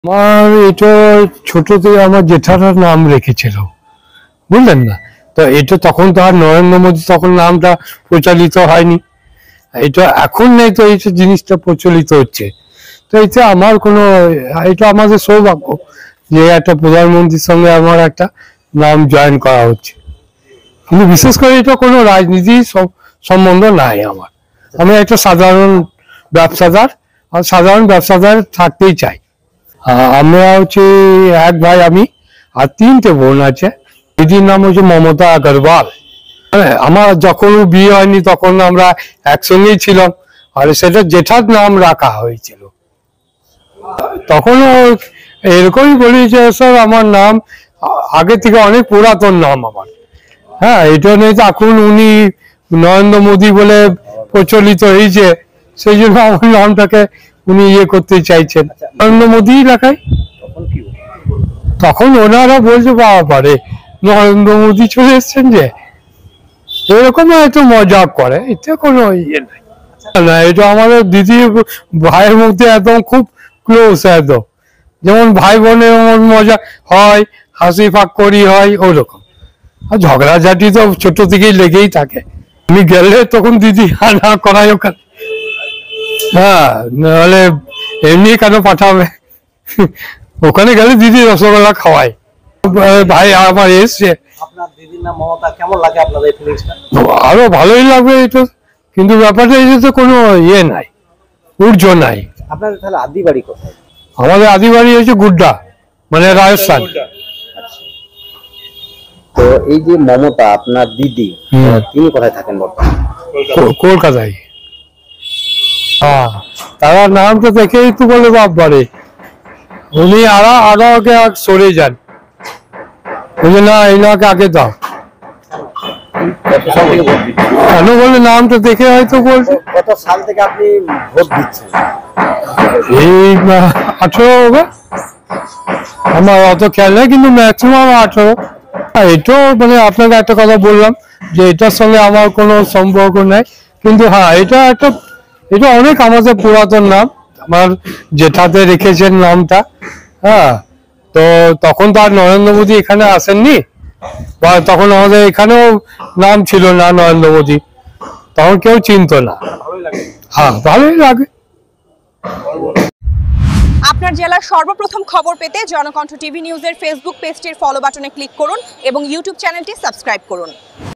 আমার এটা ছোট থেকে আমার জেঠার নাম রেখেছিল, বুঝলেন না? তো এটা তখন তো আর নরেন্দ্র মোদী তখন নামটা প্রচলিত হয়নি, এটা এখন নেই, তো এই জিনিসটা প্রচলিত হচ্ছে। তো এতে আমার কোনো, এটা আমাদের সৌভাগ্য যে একটা প্রধানমন্ত্রীর সঙ্গে আমার একটা নাম জয়েন করা হচ্ছে। কিন্তু বিশেষ করে এটা কোনো রাজনীতির সম্বন্ধ নাই আমার। আমি একটা সাধারণ ব্যবসাদার, আর সাধারণ ব্যবসাদার থাকতেই চাই। আমরা হচ্ছে এক ভাই আমি, আর 3টে বোন আছে। দিদির নাম হচ্ছে মমতা আগরওয়াল। আমার যখন বিয়ে হয়নি তখন আমরা একসঙ্গেই ছিলাম, আর সেটা জেঠার নাম রাখা হয়েছিল। তখনও এরকমই বলি যে স্যার আমার নাম আগে থেকে অনেক পুরাতন নাম আমার। হ্যাঁ, এটা নিয়ে তো এখন উনি নরেন্দ্র মোদী বলে প্রচলিত হয়েছে, সেই জন্য আমার নামটাকে উনি করতে চাইছেন, নরেন্দ্র মোদী লেখায়। তখন ওনারা বলছে বাবা পারে নরেন্দ্র মোদী চলে এসছেন, যে এরকম একটু মজা করে, এতে কোনো নাই না। এটা আমাদের দিদি ভাইয়ের মধ্যে একদম খুব ক্লোজ, একদম যেমন ভাই বোনের মজা হয়, হাসি ফাক্করি হয় ওরকম। আর ঝগড়াঝাটি তো ছোট থেকেই লেগেই থাকে। আমি গেলে তখন দিদি না করাই ওখানে, হ্যাঁ, নাহলে এমনি কেন পাঠাবে, ওখানে গেলে দিদি রসগোল্লা খাওয়ায়। ভাই আমার এসছে, আরো ভালোই লাগবে এটা, কিন্তু ব্যাপারটা এই যে কোনো নাই, ঊর্জ নাই। আপনাদের তাহলে আদি বাড়ি কোথায়? আমাদের আদি বাড়ি হচ্ছে গুড্ডা, মানে রাজস্থান। তো এই যে মমতা আপনার দিদি, তিনি কোথায় থাকেন বর্তমানে? কলকাতায়। হ্যাঁ, তারা নামটা দেখেই তো বলে বাপ বাড়ি, উনি আরো আগে সরে যান, বুঝলেন না, এনাকে আগে দাও কেন বলে, নামটা দেখে হয়তো বলছে। কত সাল থেকে আপনি ভোট দিচ্ছেন? এই 18 হবে, আমার অত খেয়াল নেই, কিন্তু ম্যাক্সিমাম 18। এটাও মানে আপনাকে একটা কথা বললাম যে এটার সঙ্গে আমার কোনো সম্পর্ক নেই, কিন্তু হ্যাঁ এটা অনেক আমাদের পুরাতন নাম, আমার জেঠাতে রেখেছেন নামটা। হ্যাঁ, তো তখন তো আর নরেন্দ্র মোদী এখানে আসেননি, বা তখন আমাদের এখানেও নাম ছিল না নরেন্দ্র মোদী, তখন কেউ চিনত না। হ্যাঁ, ভালোই লাগে। আপনার জেলার সর্বপ্রথম খবর পেতে জনকণ্ঠ টিভি নিউজের ফেসবুক পেজটির ফলো বাটনে ক্লিক করুন এবং ইউটিউব চ্যানেলটি সাবস্ক্রাইব করুন।